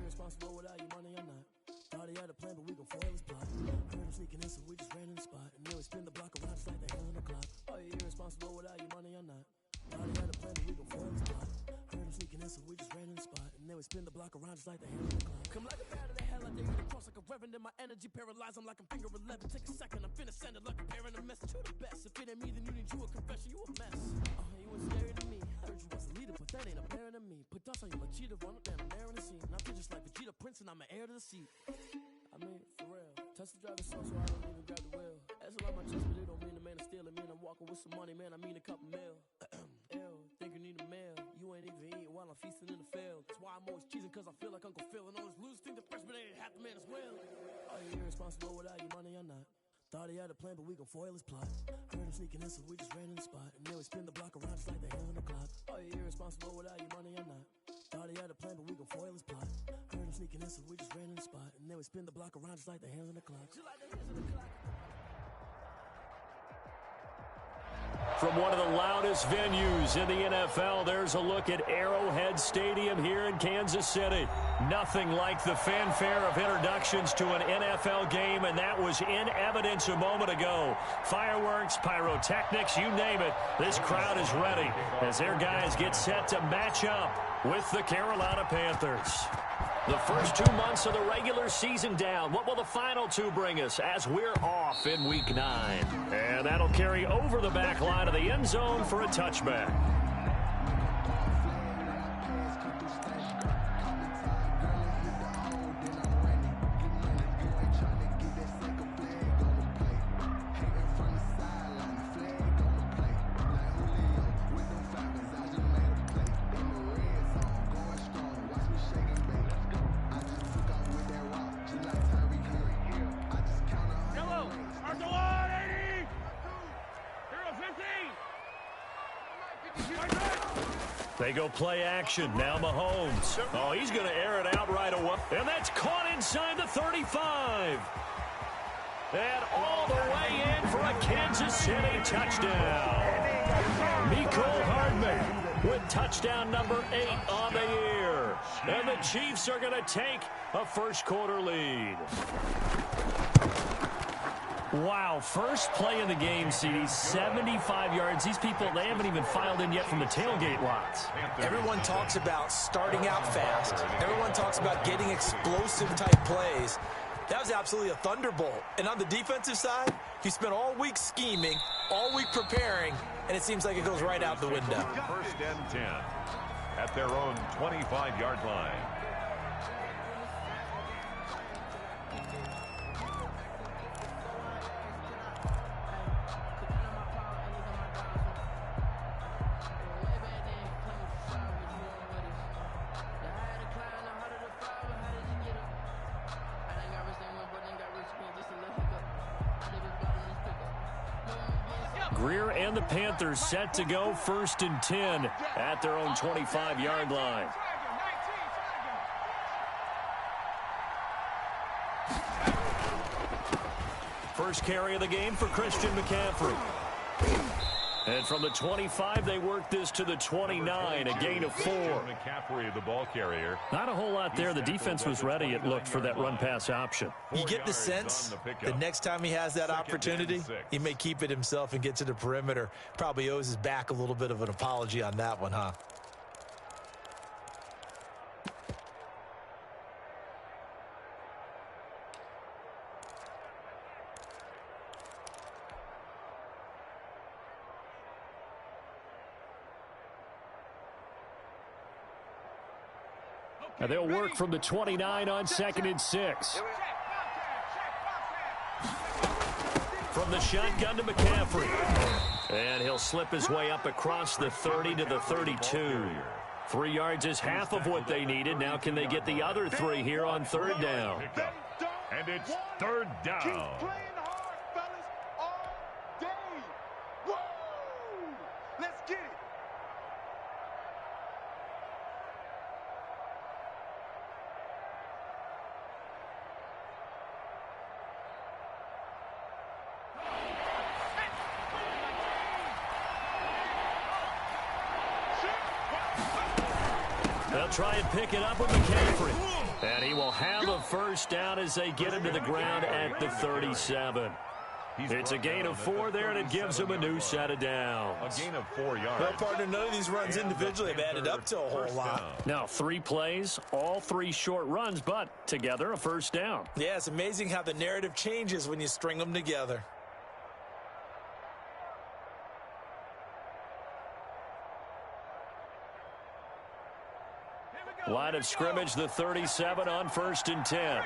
irresponsible without your money or not. Thought he had a plan, but we gon' foil his plot. Heard him sneaking in, so we just ran in the spot. And then we spin the block around just like the hell in the clock. Are you irresponsible without your money or not? Thought he had a plan, but we gon' foil his plot. Heard him sneaking in, so we just ran in the spot. And then we spin the block around just like the hell in the clock. Come like a bat of the hell out there, hit across like a reverend. And my energy paralyzed, I'm like I'm finger 11. Take a second, I'm finna send it like a parent a message to the best. If it ain't me, then you need you a confession, you a mess. You was scary to me. Heard you was a leader, but that ain't apparent to me. Put dust on you like cheetah, run up down the air in the scene. And I feel just like Vegeta Prince, and I'm an heir to the seat. I mean, for real. Touch the driver's seat, so I don't even grab the wheel. That's a lot on my chest, but it don't mean the man is stealing. Mean I'm walking with some money, man. I mean a couple mil. Ew, think you need a meal. You ain't even eating while I'm feasting in the field. That's why I'm always cheesing, cause I feel like Uncle Phil. And all his losers think the freshman ain't half the man as well. Are you irresponsible without your money or not? Thought he had a plan, but we gon' foil his plot. Heard him sneaking in, so we just ran in the spot. And then we spin the block around just like the hell in the clock. Are you irresponsible without your money or not? Thought he had a plan, but we gon' foil his plot. Heard him sneaking in, so we just ran in the spot. And then we spin the block around just like the hands on the clock. Just like the hands on the clock. From one of the loudest venues in the NFL, there's a look at Arrowhead Stadium here in Kansas City. Nothing like the fanfare of introductions to an NFL game, and that was in evidence a moment ago. Fireworks, pyrotechnics, you name it. This crowd is ready as their guys get set to match up with the Carolina Panthers. The first 2 months of the regular season down. What will the final two bring us as we're off in Week 9? And that'll carry over the back line of the end zone for a touchback. They go play action. Now Mahomes. Oh, he's going to air it out right away. And that's caught inside the 35. And all the way in for a Kansas City touchdown. Mecole Hardman with touchdown number 8 on the year. And the Chiefs are going to take a first quarter lead. Wow, first play in the game, CD, 75 yards. These people, they haven't even filed in yet from the tailgate lots. Everyone talks about starting out fast. Everyone talks about getting explosive-type plays. That was absolutely a thunderbolt. And on the defensive side, you spent all week scheming, all week preparing, and it seems like it goes right out the window. First and 10 at their own 25-yard line. Greer and the Panthers set to go first and 10 at their own 25-yard line. First carry of the game for Christian McCaffrey. And from the 25, they work this to the 29, a gain of 4. McCaffrey, the ball carrier. Not a whole lot there. The defense was ready, it looked, for that run-pass option. You get the sense the next time he has that opportunity, he may keep it himself and get to the perimeter. Probably owes his back a little bit of an apology on that one, huh? And they'll work from the 29 on 2nd and 6. From the shotgun to McCaffrey. And he'll slip his way up across the 30 to the 32. 3 yards is half of what they needed. Now can they get the other 3 here on 3rd down? And it's 3rd down. They'll try and pick it up with McCaffrey. And he will have a first down as they get him to the ground at the 37. It's a gain of 4 there, and it gives him a new set of downs. A gain of 4 yards. Well, partner, none of these runs individually have added up to a whole lot. Now, 3 plays, all 3 short runs, but together a first down. Yeah, it's amazing how the narrative changes when you string them together. Line of scrimmage, the 37 on 1st and 10.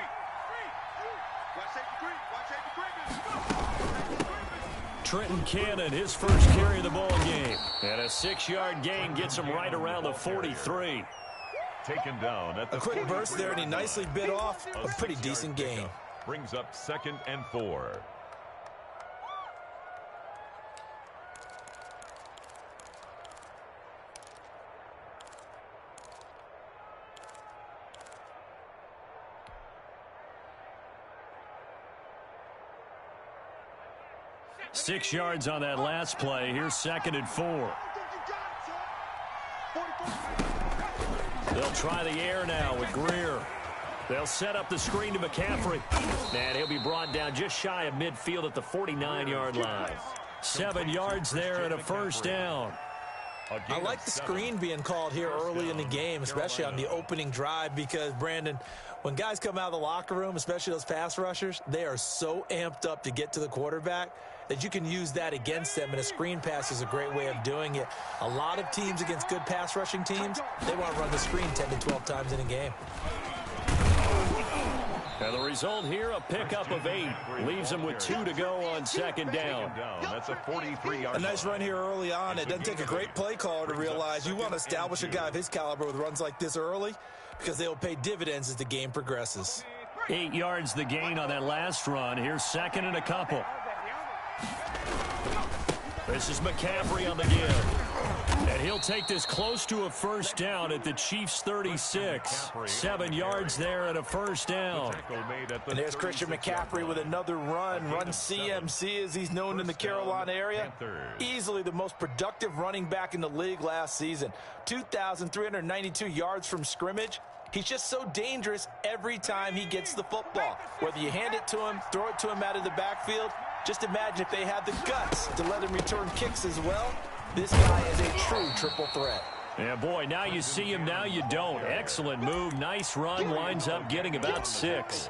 Trenton Cannon, his first carry of the ball game. And a 6-yard gain gets him right around the 43. Taken down at the a quick burst there, and he nicely bit off a pretty decent gain. Brings up 2nd and 4. Six yards on that last play. Here's 2nd and 4. They'll try the air now with Greer. They'll set up the screen to McCaffrey. And he'll be brought down just shy of midfield at the 49-yard line. 7 yards there and a first down. I like the screen being called here early in the game, especially on the opening drive, because, Brandon, when guys come out of the locker room, especially those pass rushers, they are so amped up to get to the quarterback that you can use that against them, and a screen pass is a great way of doing it. A lot of teams against good pass rushing teams, they want to run the screen 10 to 12 times in a game. And the result here, a pickup of 8. Leaves them with 2 to go on 2nd down. That's a 43-yard. A nice run here early on. It doesn't take a great play caller to realize you want to establish a guy of his caliber with runs like this early, because they will pay dividends as the game progresses. 8 yards the gain on that last run. Here's 2nd and a couple. This is McCaffrey on the give. And he'll take this close to a first down at the Chiefs' 36. 7 yards there and a first down. And there's Christian McCaffrey with another run CMC as he's known in the Carolina area. Easily the most productive running back in the league last season. 2,392 yards from scrimmage. He's just so dangerous every time he gets the football. Whether you hand it to him, throw it to him out of the backfield, just imagine if they had the guts to let him return kicks as well. This guy is a true triple threat. Yeah, boy, now you see him, now you don't. Excellent move, nice run, winds up getting about 6.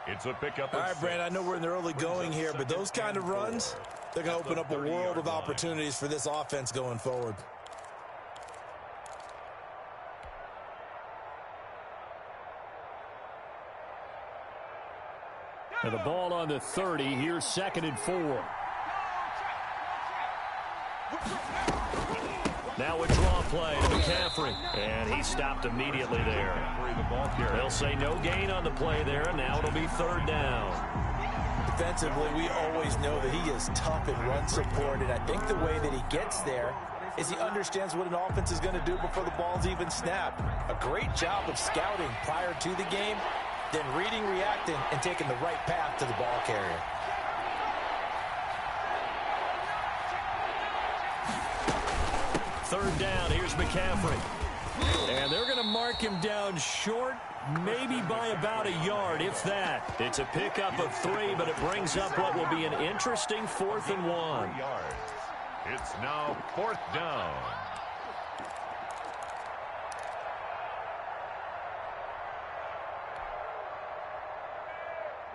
It's a pickup. All right, Brand, I know we're in the early going here, but those kind of runs, they're going to open up a world of opportunities for this offense going forward. And the ball on the 30. Here's 2nd and 4. Now a draw play to McCaffrey. And he stopped immediately there. They'll say no gain on the play there, and now it'll be 3rd down. Defensively, we always know that he is tough and run support, and I think the way that he gets there is he understands what an offense is going to do before the ball's even snapped. A great job of scouting prior to the game, then reading, reacting, and taking the right path to the ball carrier. Third down, here's McCaffrey. And they're going to mark him down short, maybe by about a yard, if that. It's a pickup of 3, but it brings up what will be an interesting 4th and 1. It's now 4th down.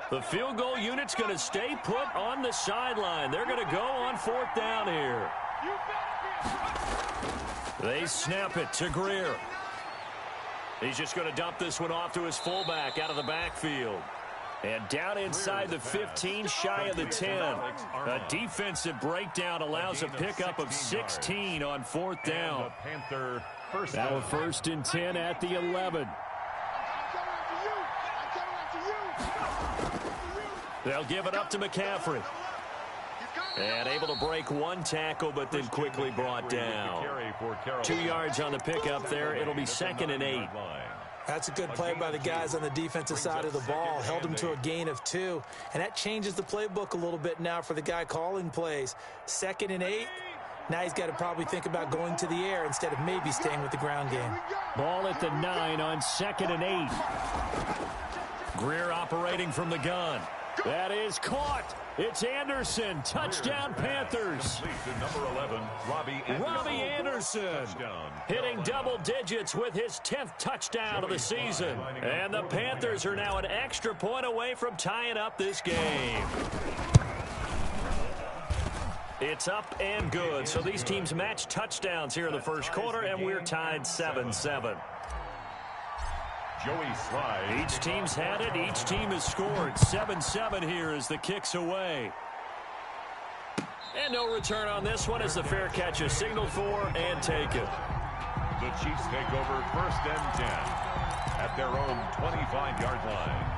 The field goal unit's going to stay put on the sideline. They're going to go on 4th down here. They snap it to Greer. He's just going to dump this one off to his fullback out of the backfield. And down inside the 15, shy of the 10. A defensive breakdown allows a pickup of 16 on 4th down. Now a 1st and 10 at the 11. They'll give it up to McCaffrey. And able to break one tackle, but then quickly brought down. 2 yards on the pickup there. It'll be 2nd and 8. That's a good play by the guys on the defensive side of the ball. Held him to a gain of 2. And that changes the playbook a little bit now for the guy calling plays. 2nd and 8. Now he's got to probably think about going to the air instead of maybe staying with the ground game. Ball at the 9 on 2nd and 8. Greer operating from the gun. That is caught. It's Anderson. Touchdown, Panthers. Number 11, Robbie Anderson hitting double digits with his 10th touchdown of the season. And the Panthers are now an extra point away from tying up this game. It's up and good. So these teams match touchdowns here in the first quarter, and we're tied 7-7. Joey Slide. Each team's had it. Each team has scored. 7-7 here as the kick's away. And no return on this one as the fair catch is signaled for and taken. The Chiefs take over 1st and 10 at their own 25-yard line.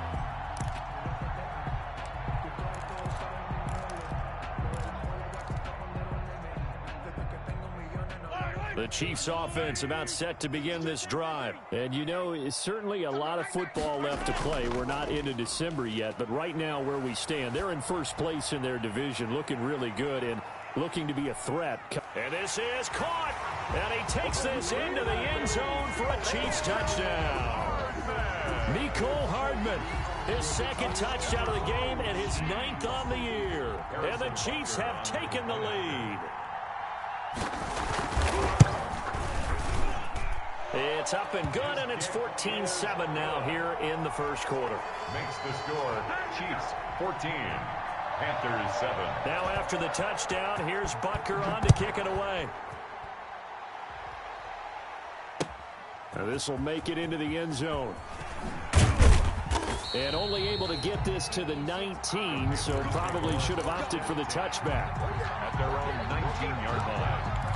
The Chiefs offense about set to begin this drive. And you know, it's certainly a lot of football left to play. We're not into December yet, but right now where we stand, they're in first place in their division, looking really good and looking to be a threat. And this is caught, and he takes this into the end zone for a Chiefs touchdown. Mecole Hardman, his 2nd touchdown of the game and his 9th on the year. And the Chiefs have taken the lead. It's up and good, and it's 14-7 now here in the first quarter. Makes the score Chiefs 14, Panthers 7. Now after the touchdown, here's Butker on to kick it away. Now this will make it into the end zone. And only able to get this to the 19, so probably should have opted for the touchback. At their own 19-yard line.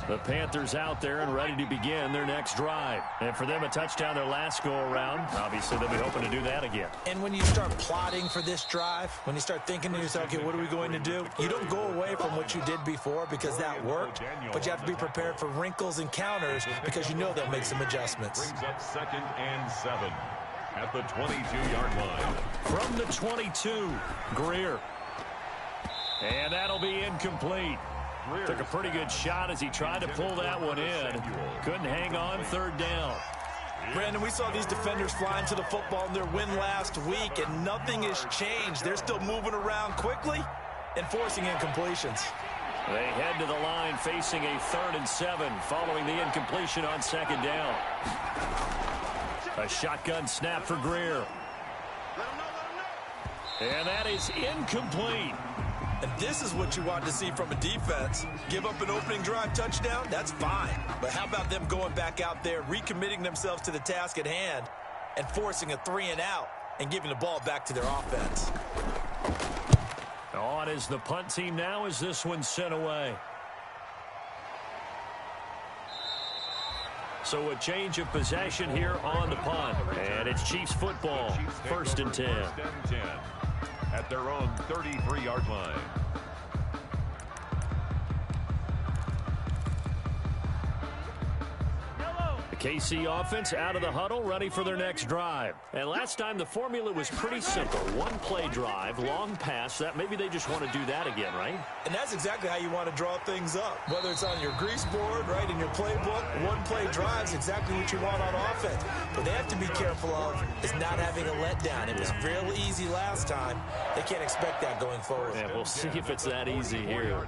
The Panthers out there and ready to begin their next drive. And for them, a touchdown their last go-around. Obviously, they'll be hoping to do that again. And when you start plotting for this drive, when you start thinking to yourself, okay, what are we going to do? You don't go away from what you did before because that worked, but you have to be prepared for wrinkles and counters because you know they'll make some adjustments. Brings up 2nd and 7 at the 22-yard line. From the 22, Greer. And that'll be incomplete. Took a pretty good shot as he tried to pull that one in. Couldn't hang on 3rd down. Brandon, we saw these defenders flying to the football in their win last week, and nothing has changed. They're still moving around quickly and forcing incompletions. They head to the line facing a 3rd and 7 following the incompletion on 2nd down. A shotgun snap for Greer. And that is incomplete. And this is what you want to see from a defense. Give up an opening drive touchdown, that's fine. But how about them going back out there, recommitting themselves to the task at hand, and forcing a 3-and-out and giving the ball back to their offense. On is the punt team now as this one's sent away. So a change of possession here on the punt. And it's Chiefs football, 1st and 10. At their own 33-yard line. KC offense out of the huddle, ready for their next drive. And last time the formula was pretty simple. One play drive, long pass. That maybe they just want to do that again, right? And that's exactly how you want to draw things up. Whether it's on your grease board, right, in your playbook, one play drive is exactly what you want on offense. What they have to be careful of is not having a letdown. It was real easy last time. They can't expect that going forward. Yeah, we'll see if it's that easy here.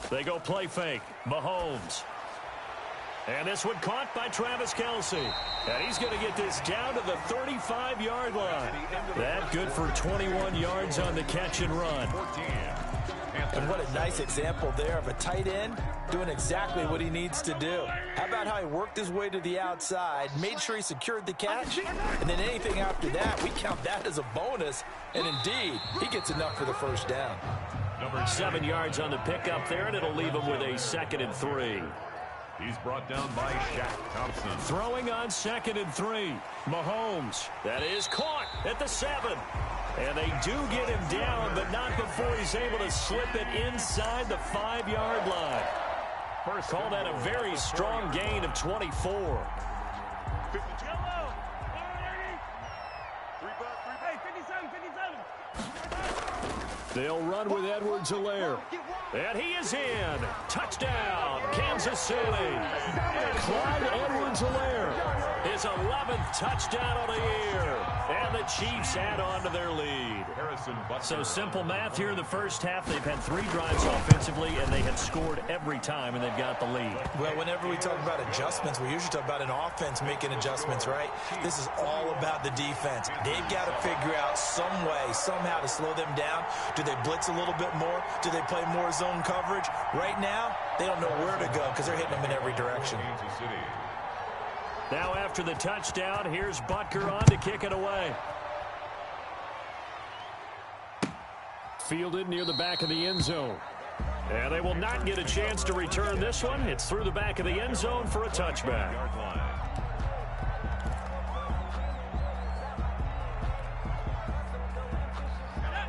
They go play fake. Mahomes. And this one caught by Travis Kelce. And he's going to get this down to the 35-yard line. That good for 21 yards on the catch and run. And what a nice example there of a tight end doing exactly what he needs to do. How about how he worked his way to the outside, made sure he secured the catch, and then anything after that, we count that as a bonus. And indeed, he gets enough for the first down. 7 yards on the pickup there, and it'll leave him with a 2nd and 3. He's brought down by Shaq Thompson. Throwing on 2nd and 3. Mahomes. That is caught at the 7. And they do get him down, but not before he's able to slip it inside the 5-yard line. Call that a very strong gain of 24. They'll run with Edwards-Helaire. And he is in. Touchdown, Kansas City. Clyde Edwards-Helaire, his 11th touchdown of the year. And the Chiefs add on to their lead. So simple math here in the first half. They've had 3 drives offensively, and they have scored every time, and they've got the lead. Well, whenever we talk about adjustments, we usually talk about an offense making adjustments, right? This is all about the defense. They've got to figure out some way, somehow to slow them down. Do they blitz a little bit more? Do they play more zone coverage? Right now, they don't know where to go because they're hitting them in every direction. Now after the touchdown, here's Butker on to kick it away. Fielded near the back of the end zone. And they will not get a chance to return this one. It's through the back of the end zone for a touchback.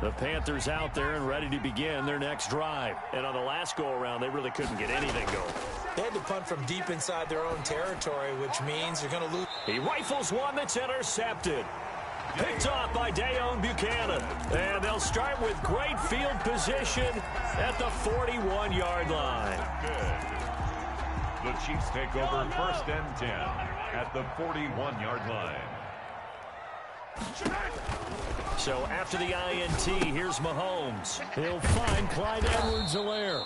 The Panthers out there and ready to begin their next drive. And on the last go-around, they really couldn't get anything going. They had to punt from deep inside their own territory, which means you're going to lose. He rifles one that's intercepted. Picked off by Dayon Buchanan. And they'll start with great field position at the 41-yard line. Good. The Chiefs take over 1st and 10 at the 41-yard line. So after the INT, here's Mahomes. He'll find Clyde Edwards-Helaire.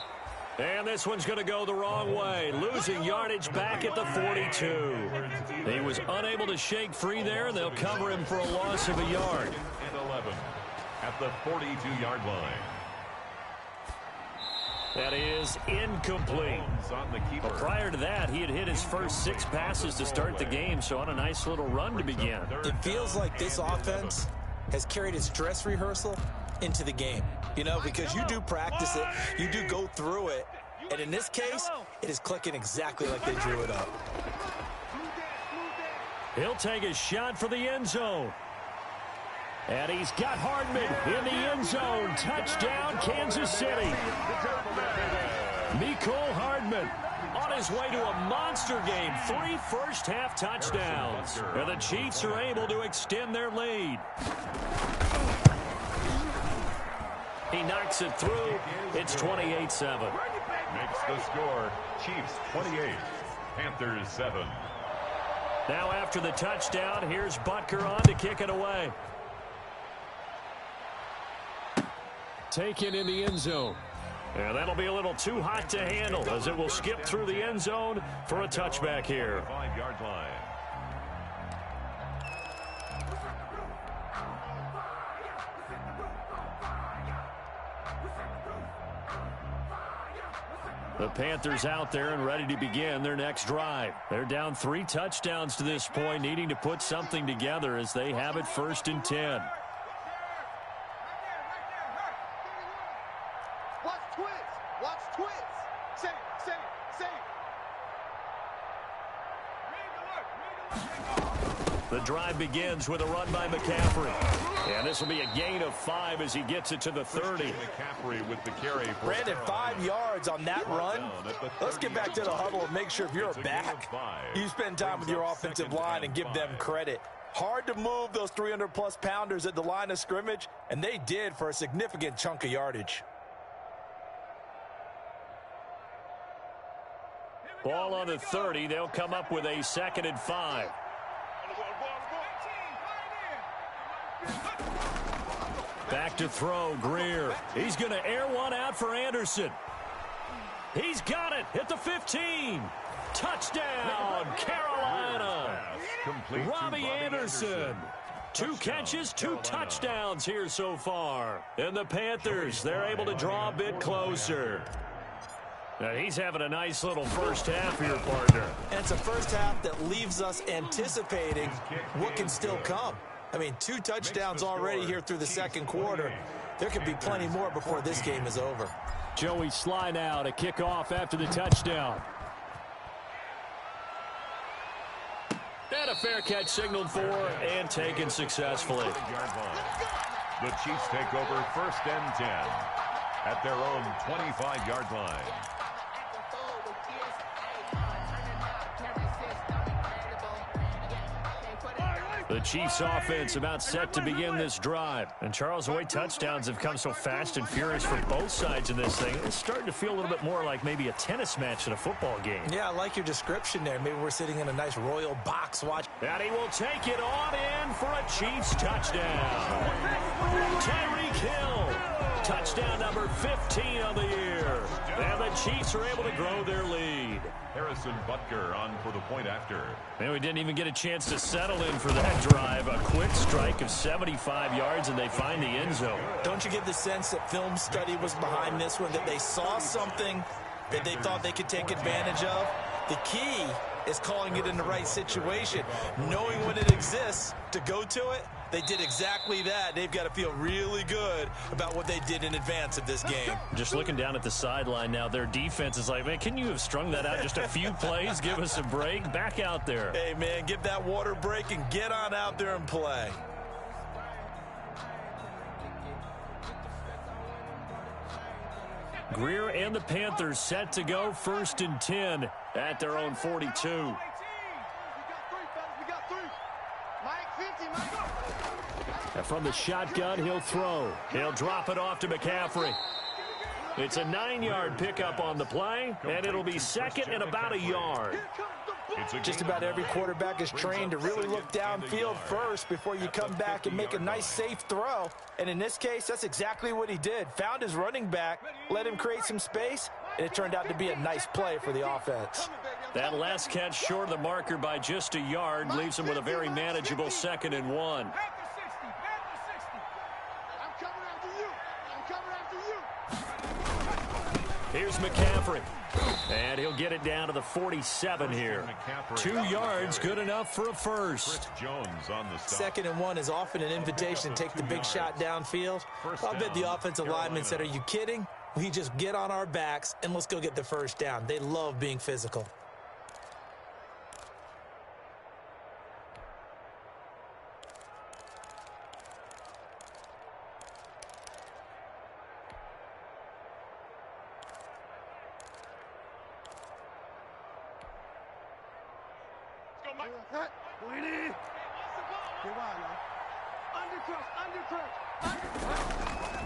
And this one's going to go the wrong way. Losing yardage back at the 42. He was unable to shake free there, and they'll cover him for a loss of a yard. And 11 at the 42-yard line. That is incomplete. Well, prior to that, he had hit his first 6 passes to start the game, so on a nice little run to begin. It feels like this offense has carried its dress rehearsal into the game. You know, because you do practice it, you do go through it, and in this case, it is clicking exactly like they drew it up. He'll take a shot for the end zone. And he's got Hardman in the end zone. Touchdown, Kansas City. Mecole Hardman on his way to a monster game. 3 first-half touchdowns. And the Chiefs are able to extend their lead. He knocks it through. It's 28-7. Makes the score. Chiefs 28, Panthers 7. Now after the touchdown, here's Butker on to kick it away. Taken in the end zone. And that'll be a little too hot to handle as it will skip through the end zone for a touchback here. 5-yard line. The Panthers out there and ready to begin their next drive. They're down 3 touchdowns to this point, needing to put something together as they have it 1st and 10. The drive begins with a run by McCaffrey. And this will be a gain of 5 as he gets it to the 30. McCaffrey with the carry. Brandon, 5 yards on that run. Let's get back to the huddle and make sure if you're back, you spend time with your offensive line and give them credit. Hard to move those 300-plus pounders at the line of scrimmage, and they did for a significant chunk of yardage. Ball on the 30. They'll come up with a 2nd and 5. Back to throw, Greer. He's going to air one out for Anderson. He's got it at the 15. Touchdown, Carolina. Robbie Anderson. 2 catches, 2 touchdowns here so far. And the Panthers, they're able to draw a bit closer. Now, he's having a nice little first half here, partner. And it's a first half that leaves us anticipating what can still come. I mean, 2 touchdowns already here through the 2nd quarter. There could be plenty more before this game is over. Joey Slye now to kick off after the touchdown. And a fair catch signaled for and taken successfully. The Chiefs take over 1st and 10 at their own 25-yard line. The Chiefs offense about set to begin this drive. And Charles, the way touchdowns have come so fast and furious for both sides in this thing, it's starting to feel a little bit more like maybe a tennis match than a football game. Yeah, I like your description there. Maybe we're sitting in a nice royal box watch. And he will take it on in for a Chiefs touchdown. Tyreek Hill, touchdown number 15 of the year. And the Chiefs are able to grow their lead. Harrison Butker on for the point after. And we didn't even get a chance to settle in for that drive. A quick strike of 75 yards, and they find the end zone. Don't you get the sense that film study was behind this one, that they saw something that they thought they could take advantage of? The key is calling it in the right situation, knowing when it exists to go to it. They did exactly that. They've got to feel really good about what they did in advance of this game. Just looking down at the sideline now, their defense is like, man, can you have strung that out just a few plays? Give us a break. Back out there. Hey, man, give that water break and get on out there and play. Greer and the Panthers set to go 1st and 10 at their own 42. And from the shotgun, he'll throw. He'll drop it off to McCaffrey. It's a 9-yard pickup on the play, and it'll be 2nd and about a yard. Just about every quarterback is trained to really look downfield first before you come back and make a nice, safe throw. And in this case, that's exactly what he did. Found his running back, let him create some space, and it turned out to be a nice play for the offense. That last catch short of the marker by just a yard leaves him with a very manageable 2nd and 1. Here's McCaffrey. And he'll get it down to the 47 here. 2 yards, good enough for a first. Jones on the stop. 2nd and 1 is often an invitation to take the big shot downfield. I'll bet the offensive lineman said, are you kidding? We just get on our backs and let's go get the first down. They love being physical.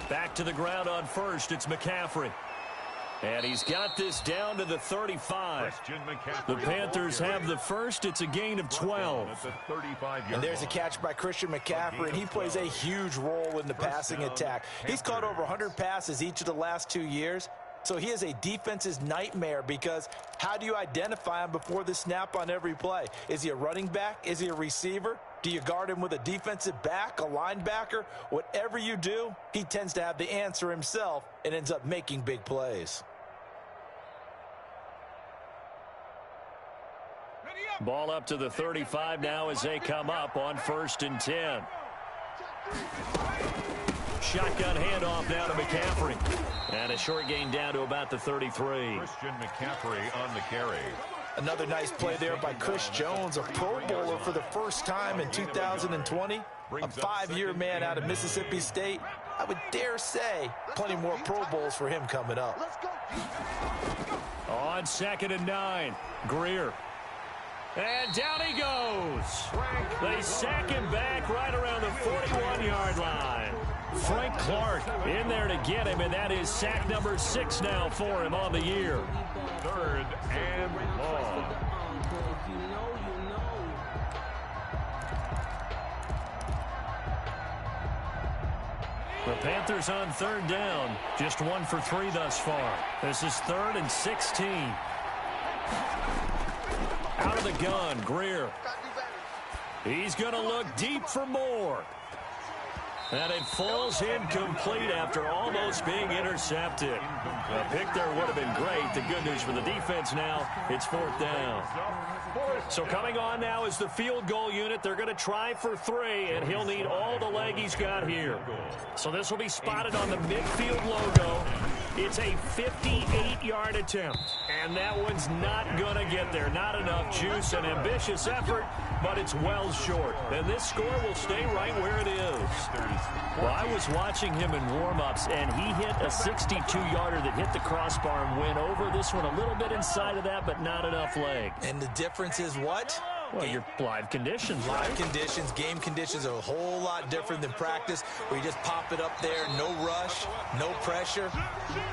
Back to the ground on first. It's McCaffrey. And he's got this down to the 35. The Panthers have the first. It's a gain of 12. And there's a catch by Christian McCaffrey, and he plays a huge role in the passing attack. He's caught over 100 passes each of the last 2 years. So he is a defense's nightmare because how do you identify him before the snap on every play? Is he a running back? Is he a receiver? Do you guard him with a defensive back, a linebacker? Whatever you do, he tends to have the answer himself and ends up making big plays. Ball up to the 35 now as they come up on 1st and 10. Shotgun handoff now to McCaffrey. And a short gain down to about the 33. Christian McCaffrey on the carry. Another nice play there by Chris Jones, a Pro Bowler for the first time in 2020. A 5-year man out of Mississippi State. I would dare say plenty more Pro Bowls for him coming up. On 2nd and 9, Greer. And down he goes. They sack him back right around the 41-yard line. Frank Clark in there to get him, and that is sack number 6 now for him on the year. 3rd and long. The Panthers on 3rd down, just 1 for 3 thus far. This is 3rd and 16. Out of the gun, Greer. He's going to look deep for more. And it falls incomplete after almost being intercepted. A pick there would have been great. The good news for the defense now, it's 4th down. So coming on now is the field goal unit. They're going to try for 3, and he'll need all the leg he's got here. So this will be spotted on the midfield logo. It's a 58-yard attempt, and that one's not going to get there. Not enough juice, an ambitious effort, but it's well short. And this score will stay right where it is. Well, I was watching him in warm-ups, and he hit a 62-yarder that hit the crossbar and went over. This one a little bit inside of that, but not enough leg. And the difference is what? Well, your live conditions, right? Live conditions, game conditions are a whole lot different than practice, where you just pop it up there, no rush, no pressure.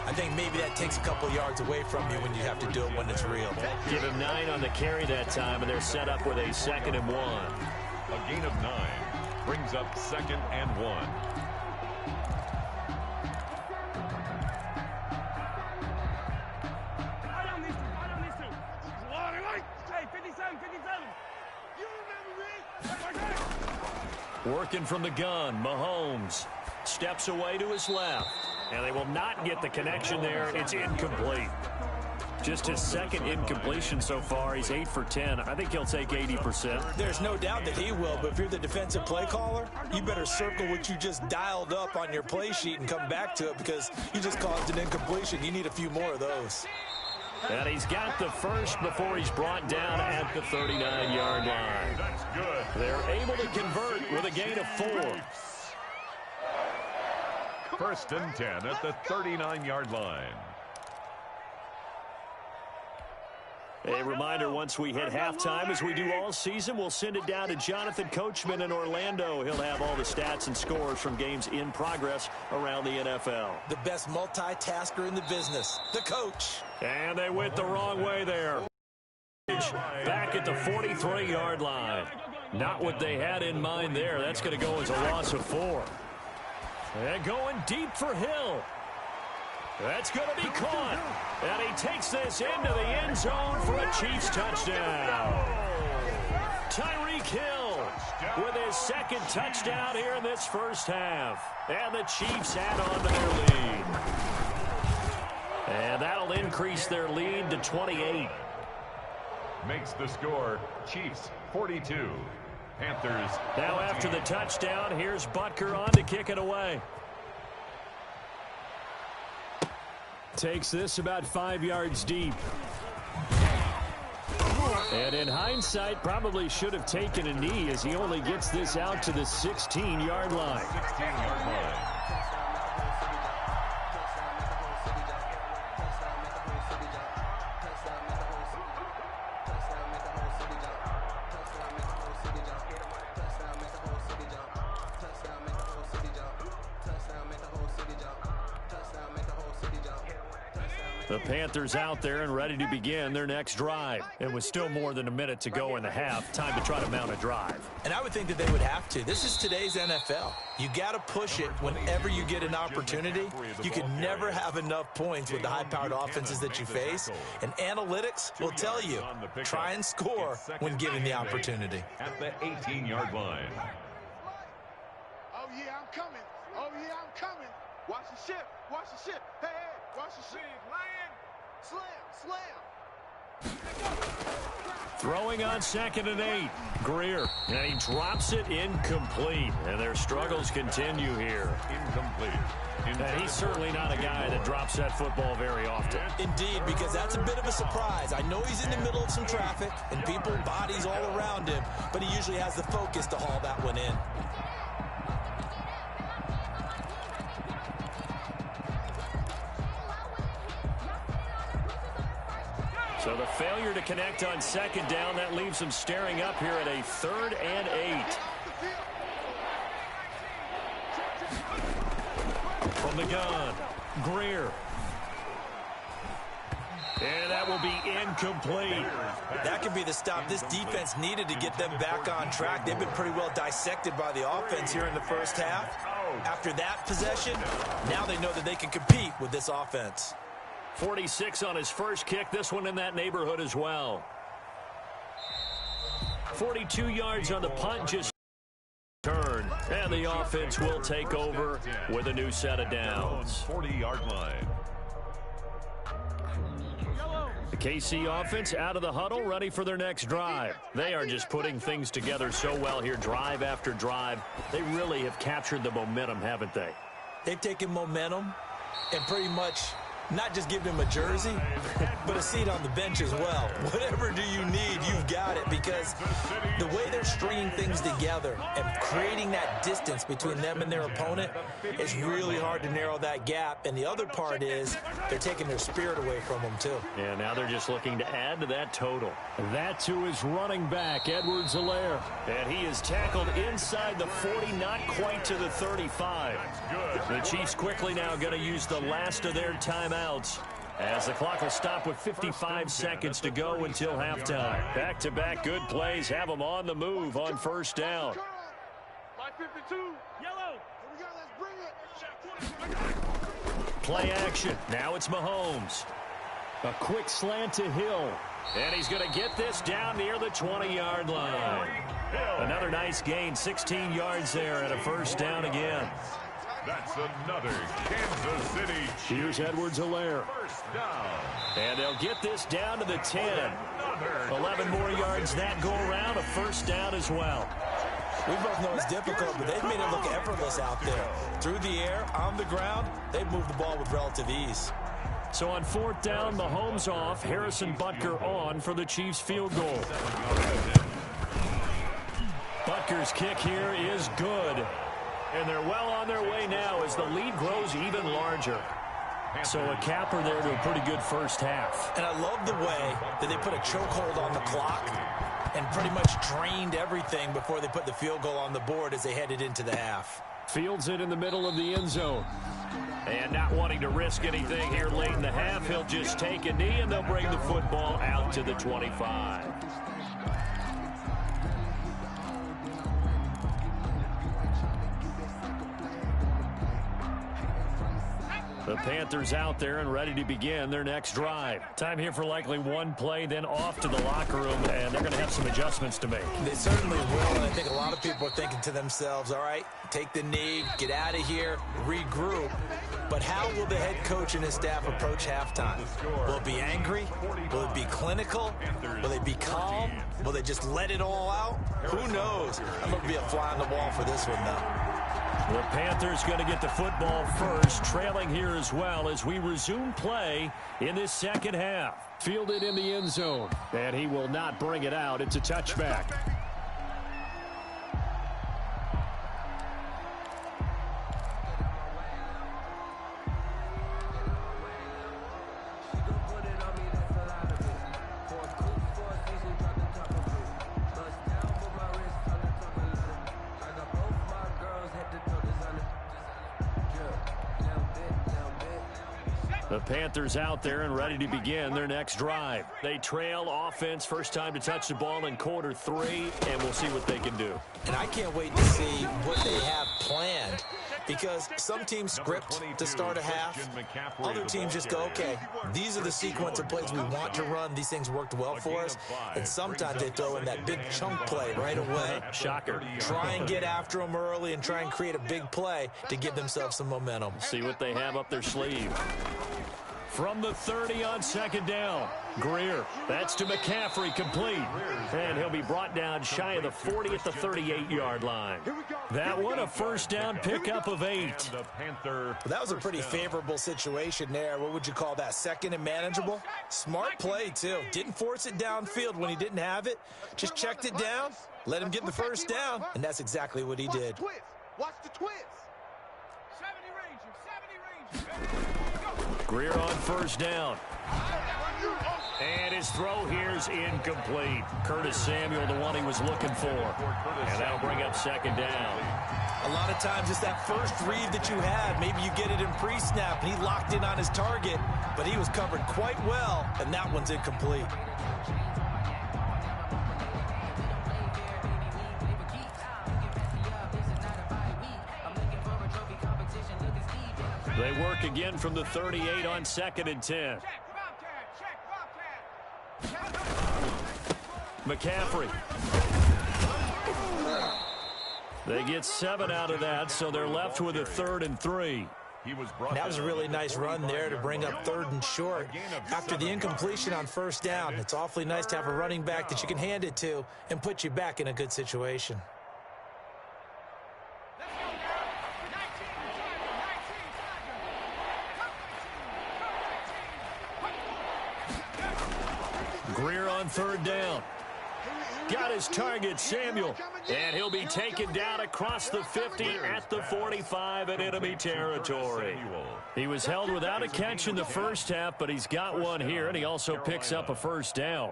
I think maybe that takes a couple yards away from you when you have to do it when it's real. Give him 9 on the carry that time, and they're set up with a 2nd and 1. A gain of 9 brings up 2nd and 1. Working from the gun, Mahomes steps away to his left, and they will not get the connection there. It's incomplete. Just his 2nd incompletion so far. He's 8 for 10. I think he'll take 80%. There's no doubt that he will, but if you're the defensive play caller, you better circle what you just dialed up on your play sheet and come back to it, because you just caused an incompletion. You need a few more of those. And he's got the first before he's brought down at the 39-yard line. That's good. They're able to convert with a gain of 4. 1st and 10 at the 39-yard line. A reminder, once we hit halftime, as we do all season, we'll send it down to Jonathan Coachman in Orlando. He'll have all the stats and scores from games in progress around the NFL. The best multitasker in the business, the coach. And they went the wrong way there. Back at the 43-yard line. Not what they had in mind there. That's going to go as a loss of 4. And going deep for Hill. That's going to be caught. And he takes this into the end zone for a Chiefs touchdown. Tyreek Hill with his 2nd touchdown here in this first half. And the Chiefs add on to their lead. And that'll increase their lead to 28. Makes the score Chiefs 42. Panthers. Now after the touchdown, here's Butker on to kick it away. Takes this about 5 yards deep. And in hindsight, probably should have taken a knee, as he only gets this out to the 16-yard line. 16-yard line. The Panthers out there and ready to begin their next drive. It was still more than a minute to go in the half. Time to try to mount a drive. And I would think that they would have to. This is today's NFL. You got to push it whenever you get an opportunity. You can never have enough points with the high-powered offenses that you face. And analytics will tell you, try and score when given the opportunity. At the 18-yard line. Oh, yeah, I'm coming. Oh, yeah, I'm coming. Watch the ship. Watch the ship. Hey, hey, watch the ship. Land. Slam. Throwing on 2nd and 8. Greer. And he drops it incomplete. And their struggles continue here. Incomplete. And he's certainly not a guy that drops that football very often. Indeed, because that's a bit of a surprise. I know he's in the middle of some traffic and people, bodies all around him, but he usually has the focus to haul that one in. So the failure to connect on 2nd down, that leaves them staring up here at a 3rd and 8. From the gun, Greer. And that will be incomplete. That could be the stop this defense needed to get them back on track. They've been pretty well dissected by the offense here in the first half. After that possession, now they know that they can compete with this offense. 46 on his first kick. This one in that neighborhood as well. 42 yards on the punt, just turn. And the offense will take over with a new set of downs. 40-yard line. The KC offense out of the huddle, ready for their next drive. They are just putting things together so well here, drive after drive. They really have captured the momentum, haven't they? They've taken momentum and pretty much not just giving him a jersey, but a seat on the bench as well. Whatever do you need, you've got it, because the way they're stringing things together and creating that distance between them and their opponent is really hard to narrow that gap. And the other part is they're taking their spirit away from them, too. Yeah, now they're just looking to add to that total. That to his running back, Edwards-Helaire. And he is tackled inside the 40, not quite to the 35. The Chiefs quickly now going to use the last of their timeouts, as the clock will stop with 55 seconds to go until halftime. Back-to-back good plays have them on the move on first down. Line 52. Yellow. Here we go. Let's bring it. Play action. Now it's Mahomes. A quick slant to Hill. And he's going to get this down near the 20-yard line. Another nice gain, 16 yards there, and a first down again. That's another Kansas City Chiefs. Here's Edwards-Helaire. First down. And they'll get this down to the 10. 11 more yards that go around, a first down as well. We both know it's difficult, but they've made it look effortless out there. Through the air, on the ground, they've moved the ball with relative ease. So on fourth down, Mahomes off, Harrison Butker on for the Chiefs field goal. Butker's kick here is good. And they're well on their way now as the lead grows even larger. So a capper there to a pretty good first half. And I love the way that they put a chokehold on the clock and pretty much drained everything before they put the field goal on the board as they headed into the half. Fields it in the middle of the end zone. And not wanting to risk anything here late in the half, he'll just take a knee and they'll bring the football out to the 25. The Panthers out there and ready to begin their next drive. Time here for likely one play, then off to the locker room, and they're going to have some adjustments to make. They certainly will, and I think a lot of people are thinking to themselves, all right, take the knee, get out of here, regroup. But how will the head coach and his staff approach halftime? Will it be angry? Will it be clinical? Will they be calm? Will they just let it all out? Who knows? I'm going to be a fly on the wall for this one, though. The Panthers going to get the football first, trailing here as well as we resume play in this second half. Fielded in the end zone, and he will not bring it out. It's a touchback. The Panthers out there and ready to begin their next drive. They trail offense, first time to touch the ball in quarter 3, and we'll see what they can do. And I can't wait to see what they have planned, because some teams script to start a half. Other teams just go, okay, these are the sequence of plays we want to run. These things worked well for us. And sometimes they throw in that big chunk play right away. Shocker. Try and get after them early and try and create a big play to give themselves some momentum. See what they have up their sleeve. From the 30 on second down, Greer. That's to McCaffrey, complete. And he'll be brought down shy of the 40 at the 38-yard line. That one, a first down pickup of 8. That was a pretty favorable situation there. What would you call that? Second and manageable? Smart play, too. Didn't force it downfield when he didn't have it. Just checked it down, let him get the first down, and that's exactly what he did. Watch the twist. 70 range. Greer on first down. And his throw here is incomplete. Curtis Samuel, the one he was looking for. And that'll bring up second down. A lot of times it's that first read that you had. Maybe you get it in pre-snap, and he locked in on his target, but he was covered quite well, and that one's incomplete. They work again from the 38 on second and 10. McCaffrey. They get 7 out of that, so they're left with a 3rd and 3. That was a really nice run there to bring up 3rd and short. After the incompletion on first down, it's awfully nice to have a running back that you can hand it to and put you back in a good situation. Greer on third down. Got his target, Samuel. And he'll be taken down across the 50 at the 45 in enemy territory. He was held without a catch in the first half, but he's got one here, and he also picks up a first down.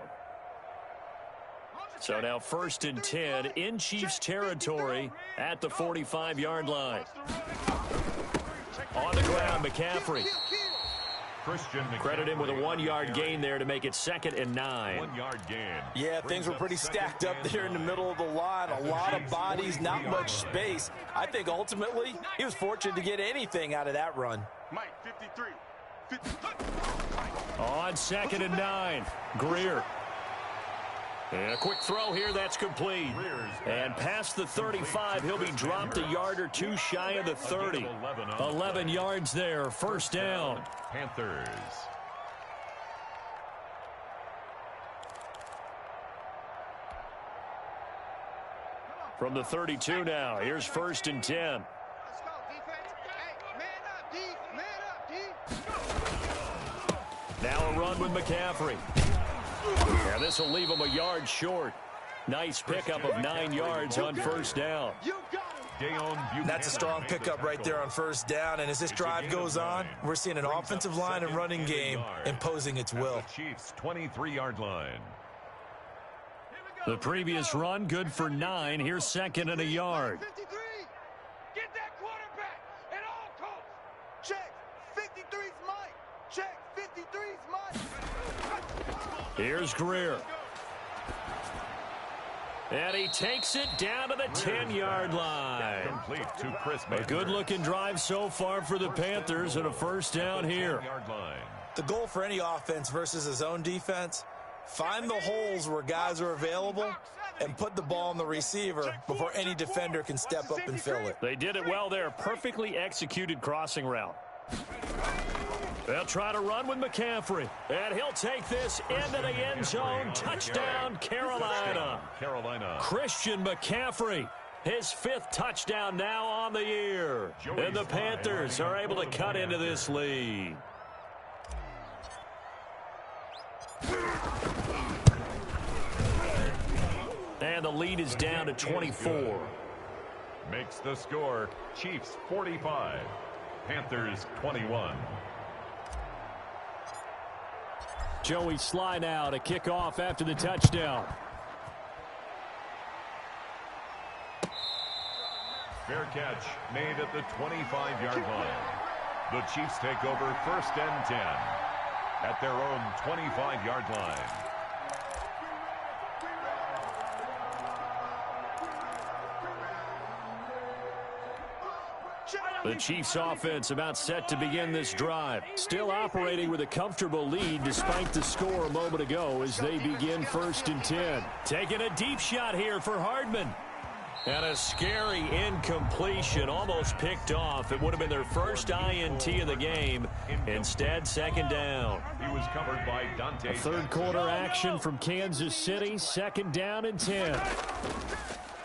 So now 1st and 10 in Chiefs territory at the 45-yard line. On the ground, McCaffrey. Credit him with a 1-yard gain there to make it 2nd and 9. 1-yard gain. Yeah, things were pretty stacked up there in the middle of the line. A lot of bodies, not much space. I think ultimately he was fortunate to get anything out of that run. Mike, 53. On 2nd and 9, Greer. And a quick throw here, that's complete. And past the 35, he'll be dropped a yard or two shy of the 30. 11 yards there, first down. Panthers. From the 32 now, here's 1st and 10. Let's go, defense. Hey, man up, D. Man up, D. Now a run with McCaffrey. And this will leave him a yard short. Nice pickup of 9 yards on first down. That's a strong pickup right there on first down. And as this drive goes on, we're seeing an offensive line and running game imposing its will. Chiefs 23-yard line. The previous run good for 9. Here's 2nd and a yard. 53. Get that quarterback at all costs. Check. 53's Mike. Check. 53's Mike. Here's Greer. And he takes it down to the 10-yard line. Complete to Chris A good-looking drive so far for the Panthers and a first down here. The goal for any offense versus a zone defense, find the holes where guys are available and put the ball on the receiver before any defender can step up and fill it. They did it well there. Perfectly executed crossing route. They'll try to run with McCaffrey. And he'll take this into the end zone. Touchdown, Carolina. Christian McCaffrey, his 5th touchdown now on the year. And the Panthers are able to cut into this lead. And the lead is down to 24. Makes the score Chiefs 45, Panthers 21. Joey Sly now to kick off after the touchdown. Fair catch made at the 25-yard line. The Chiefs take over 1st and 10 at their own 25-yard line. The Chiefs offense about set to begin this drive. Still operating with a comfortable lead despite the score a moment ago as they begin 1st and 10. Taking a deep shot here for Hardman. And a scary incompletion, almost picked off. It would have been their first INT of the game. Instead, 2nd down. He was covered by Dante. A third quarter action from Kansas City, 2nd down and 10.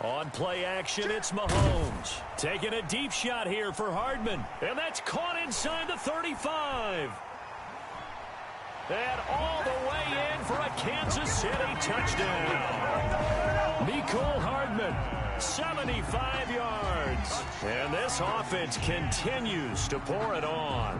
On play action, it's Mahomes. Taking a deep shot here for Hardman. And that's caught inside the 35. And all the way in for a Kansas City touchdown. Mecole Hardman, 75 yards. And this offense continues to pour it on.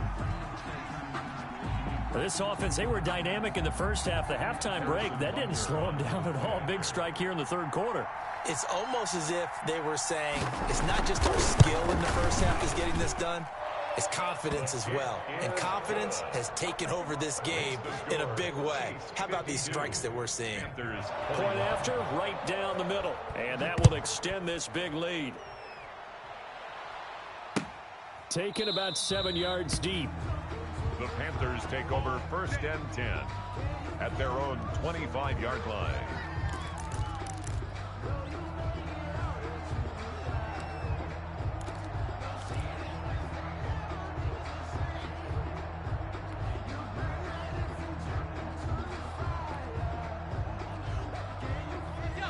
This offense, they were dynamic in the first half. The halftime break, that didn't slow them down at all. Big strike here in the third quarter. It's almost as if they were saying it's not just our skill in the first half that's getting this done, it's confidence as well. And confidence has taken over this game in a big way. How about these strikes that we're seeing? Point after, right down the middle. And that will extend this big lead. Taken about 7 yards deep. The Panthers take over 1st and 10 at their own 25-yard line.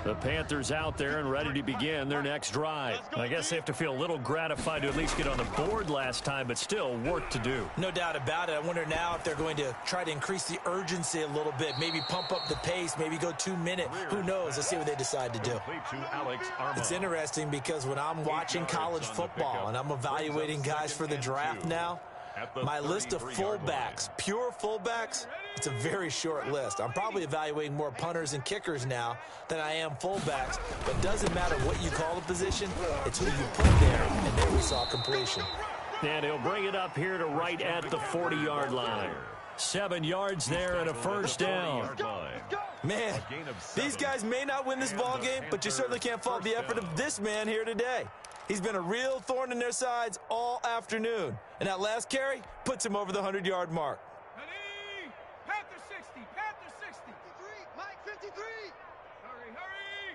The Panthers out there and ready to begin their next drive. I guess they have to feel a little gratified to at least get on the board last time, but still work to do. No doubt about it. I wonder now if they're going to try to increase the urgency a little bit, maybe pump up the pace, maybe go 2 minute. Who knows? Let's see what they decide to do. It's interesting because when I'm watching college football and I'm evaluating guys for the draft now, my list of fullbacks, pure fullbacks, it's a very short list. I'm probably evaluating more punters and kickers now than I am fullbacks, but it doesn't matter what you call the position, it's who you put there, and there we saw completion. And he'll bring it up here to right at the 40-yard line. 7 yards there and a first down. Man, these guys may not win this ball game, but you certainly can't fault the effort of this man here today. He's been a real thorn in their sides all afternoon. And that last carry puts him over the 100-yard mark. Ready? Panther 60, Panther 60. 53, Mike 53. Hurry.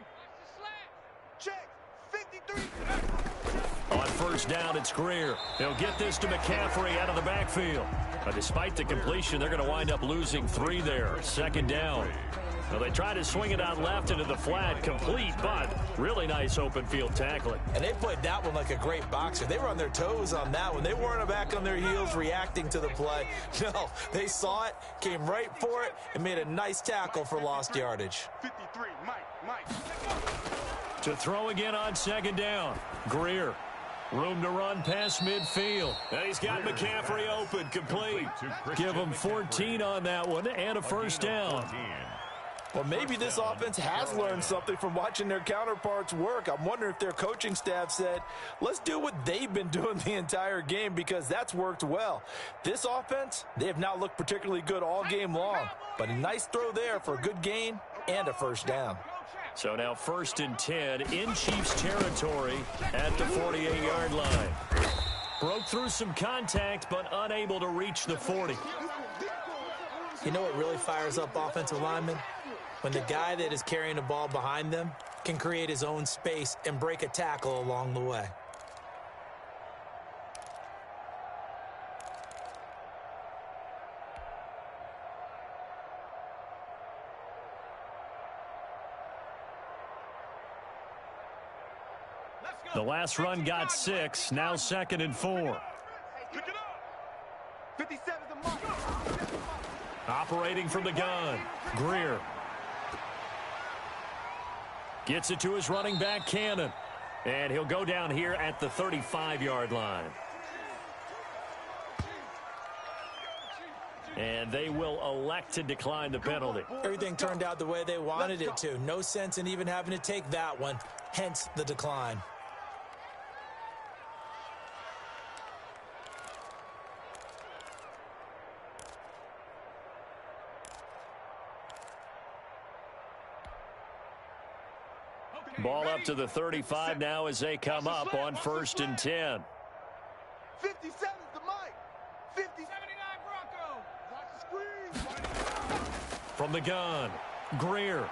Watch the slant. Check, 53. On first down, it's Greer. He'll get this to McCaffrey out of the backfield. But despite the completion, they're going to wind up losing 3 there. Second down. Well, they try to swing it out left into the flat, complete, but really nice open field tackling. And they played that one like a great boxer. They were on their toes on that one. They weren't back on their heels reacting to the play. No, they saw it, came right for it, and made a nice tackle for lost yardage. 53, Mike. To throw again on second down, Greer. Room to run past midfield. And he's got McCaffrey open, complete. Give him 14 on that one and a first down. Well, maybe this offense has learned something from watching their counterparts work. I'm wondering if their coaching staff said, let's do what they've been doing the entire game, because that's worked well. This offense, they have not looked particularly good all game long, but a nice throw there for a good gain and a first down. So now 1st and 10 in Chiefs territory at the 48-yard line. Broke through some contact, but unable to reach the 40. You know what really fires up offensive linemen? When the guy that is carrying the ball behind them can create his own space and break a tackle along the way. The last run got 6, now 2nd and 4. Pick it up. 57 the mark. Operating from the gun, Greer. Gets it to his running back, Cannon. And he'll go down here at the 35-yard line. And they will elect to decline the penalty. Everything turned out the way they wanted it to. No sense in even having to take that one, hence the decline. Ball up to the 35 now as they come up on 1st and 10. 57 the mic. 79 Bronco. Watch the screen. From the gun, Greer.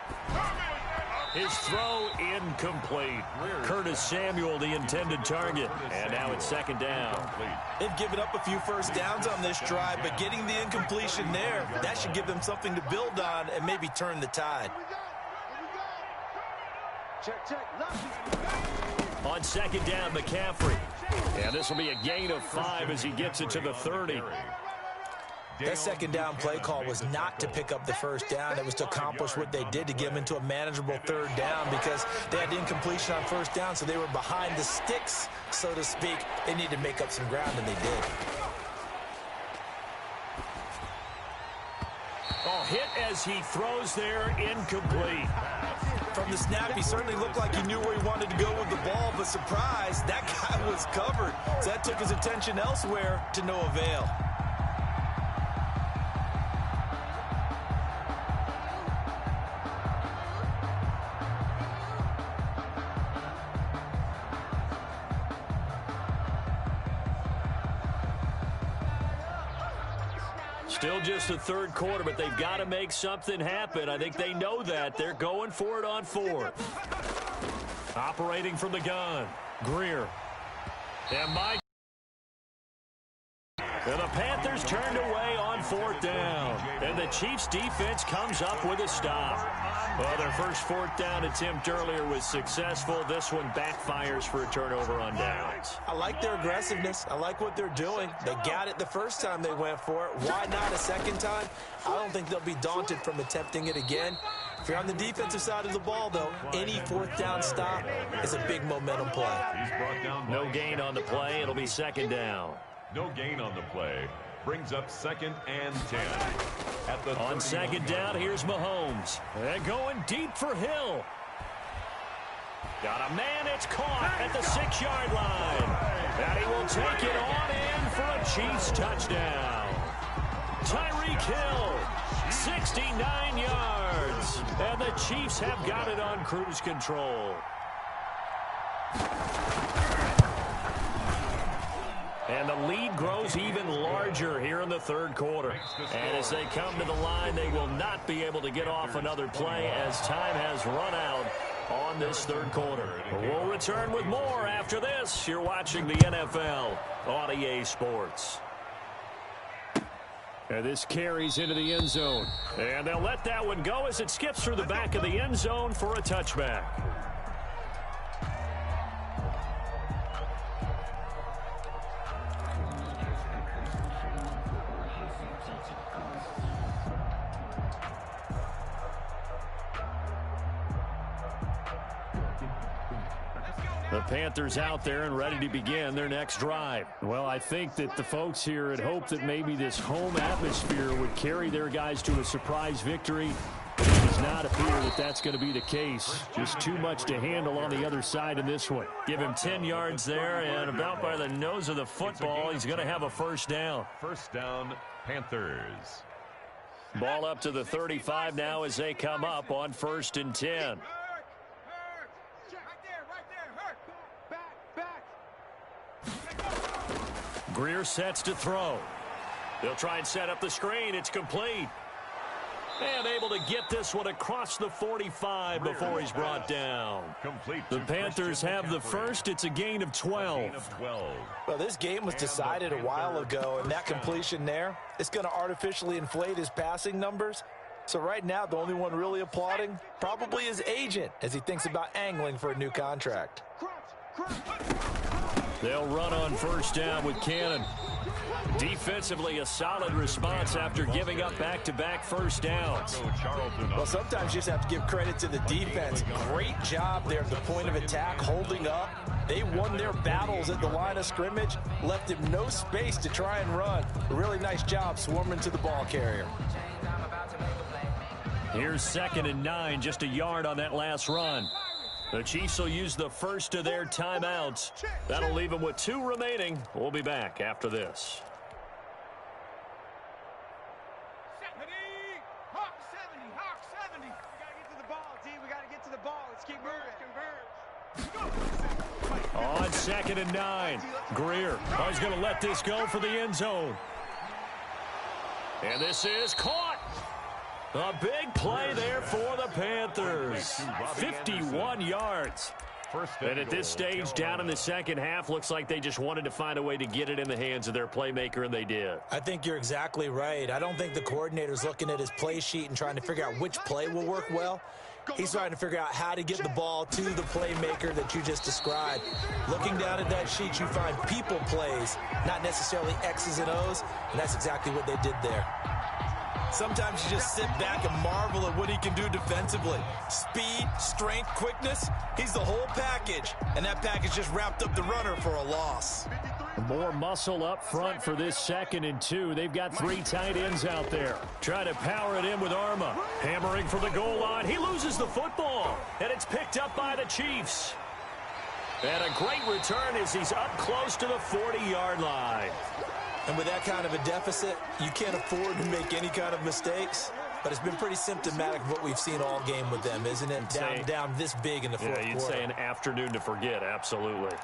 His throw incomplete. Curtis Samuel, the intended target. And now it's 2nd down. They've given up a few first downs on this drive, but getting the incompletion there, that should give them something to build on and maybe turn the tide. Check. On 2nd down, McCaffrey. And this will be a gain of 5 as he gets it to the 30. That 2nd down play call was not to pick up the first down. It was to accomplish what they did, to get them into a manageable 3rd down, because they had incompletion on 1st down, so they were behind the sticks, so to speak. They needed to make up some ground, and they did. Oh, hit as he throws there, incomplete. From the snap, he certainly looked like he knew where he wanted to go with the ball, but surprise, that guy was covered. So that took his attention elsewhere to no avail. Still just the 3rd quarter, but they've got to make something happen. I think they know that. They're going for it on 4th. Operating from the gun, Greer. And Mike. And the Panthers turned away on 4th down. And the Chiefs defense comes up with a stop. Well, their first fourth down attempt earlier was successful. This one backfires for a turnover on downs. I like their aggressiveness. I like what they're doing. They got it the first time they went for it. Why not a second time? I don't think they'll be daunted from attempting it again. If you're on the defensive side of the ball, though, any fourth down stop is a big momentum play. No gain on the play. It'll be second down. No gain on the play. Brings up 2nd and 10. On second down, here's Mahomes. They're going deep for Hill. Got a man, it's caught at the 6-yard line. And he will take it on in for a Chiefs touchdown. Tyreek Hill, 69 yards. And the Chiefs have got it on cruise control. And the lead grows even larger here in the third quarter. And as they come to the line, they will not be able to get off another play as time has run out on this third quarter. We'll return with more after this. You're watching the NFL on EA Sports. And this carries into the end zone. And they'll let that one go as it skips through the back of the end zone for a touchback. The Panthers out there and ready to begin their next drive. Well, I think that the folks here had hoped that maybe this home atmosphere would carry their guys to a surprise victory. It does not appear that that's going to be the case. Just too much to handle on the other side in this one. Give him 10 yards there, and about by the nose of the football, he's going to have a first down. First down, Panthers. Ball up to the 35 now as they come up on 1st and 10. Greer sets to throw. They'll try and set up the screen. It's complete. And able to get this one across the 45 before he's brought down. The Panthers have the first. It's a gain of 12. Well, this game was decided a while ago, and that completion there, it's going to artificially inflate his passing numbers. So right now, the only one really applauding probably his agent as he thinks about angling for a new contract. They'll run on first down with Cannon. Defensively, a solid response after giving up back-to-back first downs. Well, sometimes you just have to give credit to the defense. Great job there at the point of attack, holding up. They won their battles at the line of scrimmage, left him no space to try and run. A really nice job swarming to the ball carrier. Here's 2nd and 9, just a yard on that last run. The Chiefs will use the first of their timeouts. That'll leave them with 2 remaining. We'll be back after this. Hawk 70. We got to get to the ball, D. We got to get to the ball. Let's keep moving. On 2nd and 9, Greer. Oh, he's going to let this go for the end zone. And this is caught. A big play there for the Panthers. 51 yards. And at this stage, down in the second half, looks like they just wanted to find a way to get it in the hands of their playmaker, and they did. I think you're exactly right. I don't think the coordinator's looking at his play sheet and trying to figure out which play will work well. He's trying to figure out how to get the ball to the playmaker that you just described. Looking down at that sheet, you find people plays, not necessarily X's and O's, and that's exactly what they did there. Sometimes you just sit back and marvel at what he can do defensively. Speed, strength, quickness, he's the whole package. And that package just wrapped up the runner for a loss. More muscle up front for this 2nd and 2. They've got 3 tight ends out there. Trying to power it in with Arma. Hammering for the goal line. He loses the football. And it's picked up by the Chiefs. And a great return as he's up close to the 40-yard line. And with that kind of a deficit, you can't afford to make any kind of mistakes. But it's been pretty symptomatic of what we've seen all game with them, isn't it? Down this big in the fourth quarter. Yeah, you'd say an afternoon to forget, absolutely.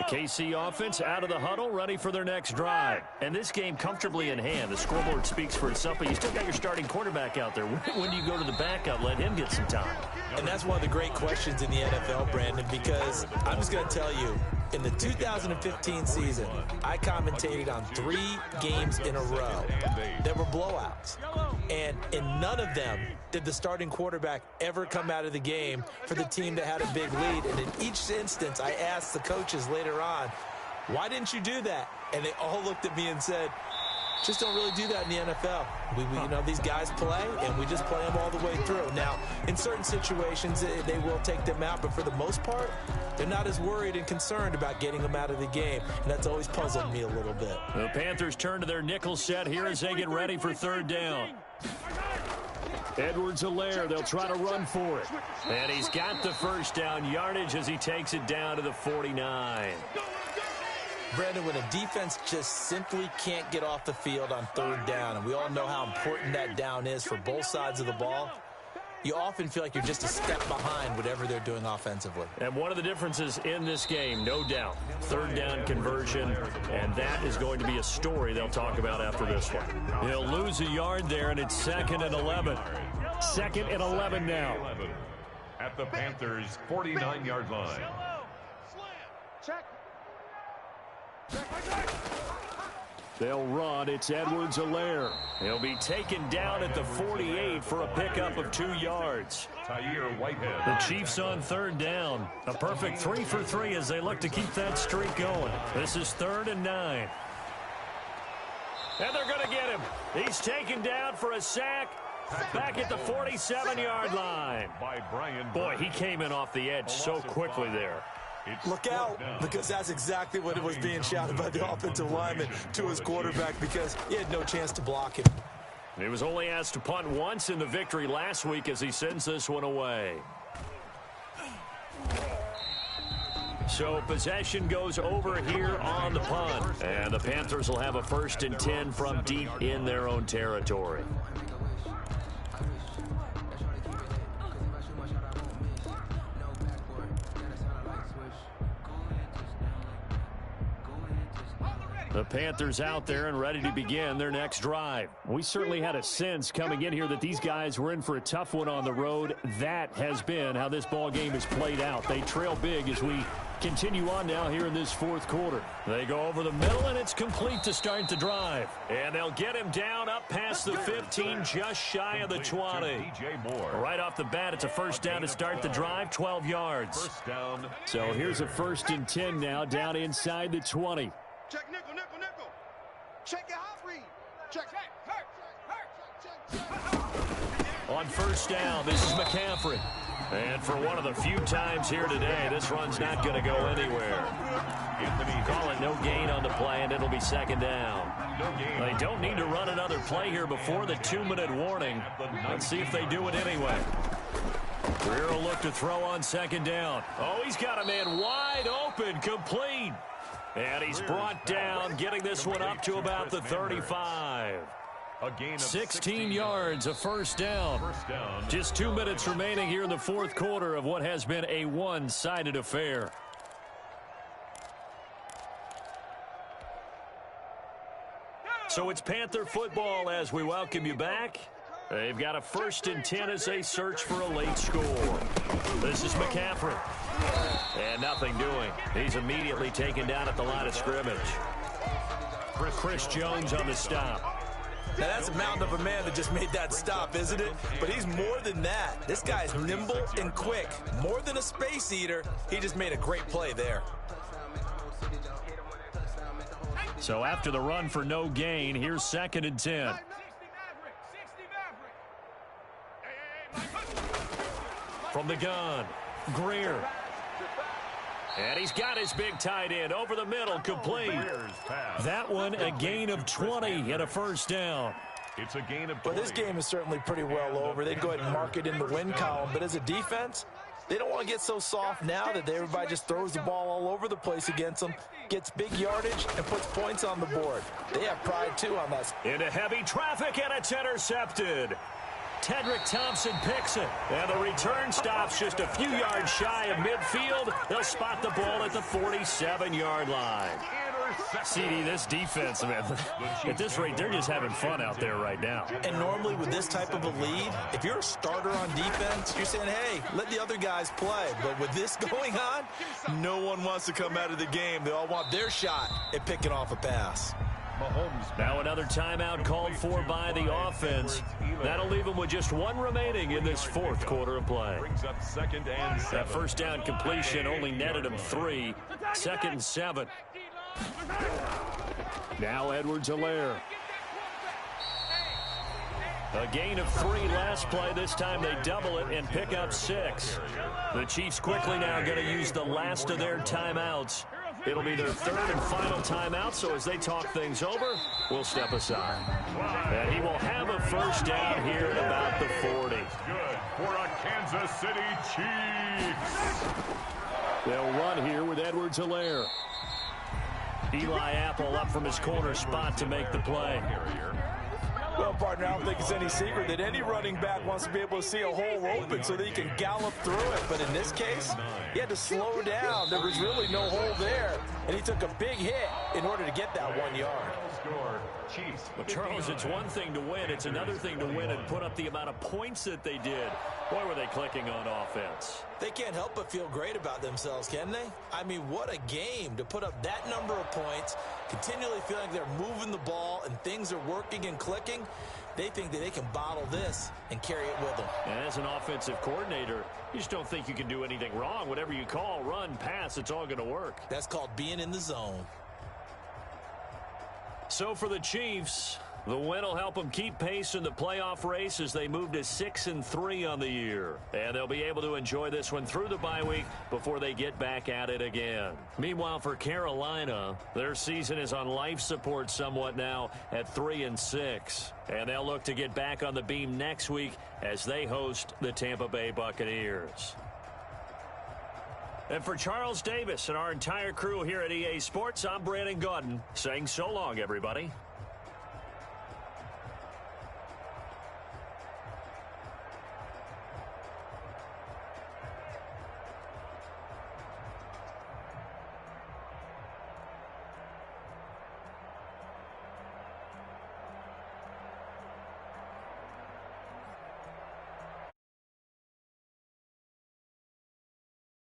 KC offense out of the huddle, ready for their next drive. And this game comfortably in hand. The scoreboard speaks for itself, but you still got your starting quarterback out there. When do you go to the backup? Let him get some time. And that's one of the great questions in the NFL, Brandon, because I'm just going to tell you, in the 2015 season, I commentated on 3 games in a row that were blowouts. And in none of them did the starting quarterback ever come out of the game for the team that had a big lead. And in each instance, I asked the coaches later on, why didn't you do that? And they all looked at me and said, just don't really do that in the NFL. These guys play, and we just play them all the way through. Now, in certain situations, they will take them out, but for the most part, they're not as worried and concerned about getting them out of the game, and that's always puzzled me a little bit. The Panthers turn to their nickel set here as they get ready for third down. Edwards-Helaire, they'll try to run for it. And he's got the first down yardage as he takes it down to the 49. Brandon, when a defense just simply can't get off the field on third down, and we all know how important that down is for both sides of the ball, you often feel like you're just a step behind whatever they're doing offensively. And one of the differences in this game, no doubt, third down conversion, and that is going to be a story they'll talk about after this one. He'll lose a yard there, and it's 2nd and 11. 2nd and 11 now. At the Panthers' 49-yard line. Check. They'll run. It's Edwards-Helaire. He'll be taken down at the 48 for a pickup of 2 yards. The Chiefs on third down. A perfect 3 for 3 as they look to keep that streak going. This is 3rd and 9. And they're going to get him. He's taken down for a sack back at the 47-yard line. Boy, he came in off the edge so quickly there. Look out, because that's exactly what it was being shouted by the offensive lineman to his quarterback, because he had no chance to block him. He was only asked to punt once in the victory last week as he sends this one away. So possession goes over here on the punt. And the Panthers will have a 1st and 10 from deep in their own territory. The Panthers out there and ready to begin their next drive. We certainly had a sense coming in here that these guys were in for a tough one on the road. That has been how this ball game has played out. They trail big as we continue on now here in this 4th quarter. They go over the middle, and it's complete to start the drive. And they'll get him down up past the 15, just shy of the 20. Right off the bat, it's a 1st down to start the drive, 12 yards. So here's a 1st and 10 now down inside the 20. Check nickel. Check your hot read. Check. On 1st down, this is McCaffrey. And for one of the few times here today, this run's not going to go anywhere. Call it no gain on the play, and it'll be 2nd down. They don't need to run another play here before the 2-minute warning. Let's see if they do it anyway. Greer will look to throw on 2nd down. Oh, he's got a man wide open, complete. And he's brought down, getting this one up to about the 35. 16 yards, a 1st down. Just 2 minutes remaining here in the 4th quarter of what has been a one-sided affair. So it's Panther football as we welcome you back. They've got a 1st and 10 as they search for a late score. This is McCaffrey. And nothing doing. He's immediately taken down at the line of scrimmage. Chris Jones on the stop. Now, that's a mountain of a man that just made that stop, isn't it? But he's more than that. This guy's nimble and quick. More than a space eater, he just made a great play there. So after the run for no gain, here's 2nd and 10. From the gun, Greer. And he's got his big tight end over the middle, complete. That one, a gain of 20 and a 1st down. It's a gain of 20. But this game is certainly pretty well over. They'd go ahead and mark it in the win column. But as a defense, they don't want to get so soft now that everybody just throws the ball all over the place against them, gets big yardage, and puts points on the board. They have pride, too, on that. Into heavy traffic, and it's intercepted. Tedrick Thompson picks it. And the return stops just a few yards shy of midfield. They'll spot the ball at the 47-yard line. CD, this defense, man, at this rate, they're just having fun out there right now. And normally with this type of a lead, if you're a starter on defense, you're saying, hey, let the other guys play. But with this going on, no one wants to come out of the game. They all want their shot at picking off a pass. Now another timeout called for by the offense. That'll leave them with just one remaining in this fourth quarter of play. That first down completion only netted them 3. 2nd and 7. Now Edwards-Helaire. A gain of 3 last play. This time they double it and pick up 6. The Chiefs quickly now going to use the last of their timeouts. It'll be their 3rd and final timeout, so as they talk things over, we'll step aside. And he will have a first down here at about the 40. Good for a Kansas City Chiefs. They'll run here with Edwards-Helaire. Eli Apple up from his corner spot to make the play. Well, partner, I don't think it's any secret that any running back wants to be able to see a hole open so that he can gallop through it. But in this case, he had to slow down. There was really no hole there, and he took a big hit in order to get that 1 yard. Well, Charles, it's one thing to win. It's another thing to win and put up the amount of points that they did. Boy, were they clicking on offense. They can't help but feel great about themselves, can they? I mean, what a game to put up that number of points, continually feeling like they're moving the ball and things are working and clicking. They think that they can bottle this and carry it with them. And as an offensive coordinator, you just don't think you can do anything wrong. Whatever you call, run, pass, it's all going to work. That's called being in the zone. So for the Chiefs, the win will help them keep pace in the playoff race as they move to 6-3 on the year. And they'll be able to enjoy this one through the bye week before they get back at it again. Meanwhile, for Carolina, their season is on life support somewhat now at 3-6. And they'll look to get back on the beam next week as they host the Tampa Bay Buccaneers. And for Charles Davis and our entire crew here at EA Sports, I'm Brandon Gaudin saying so long, everybody.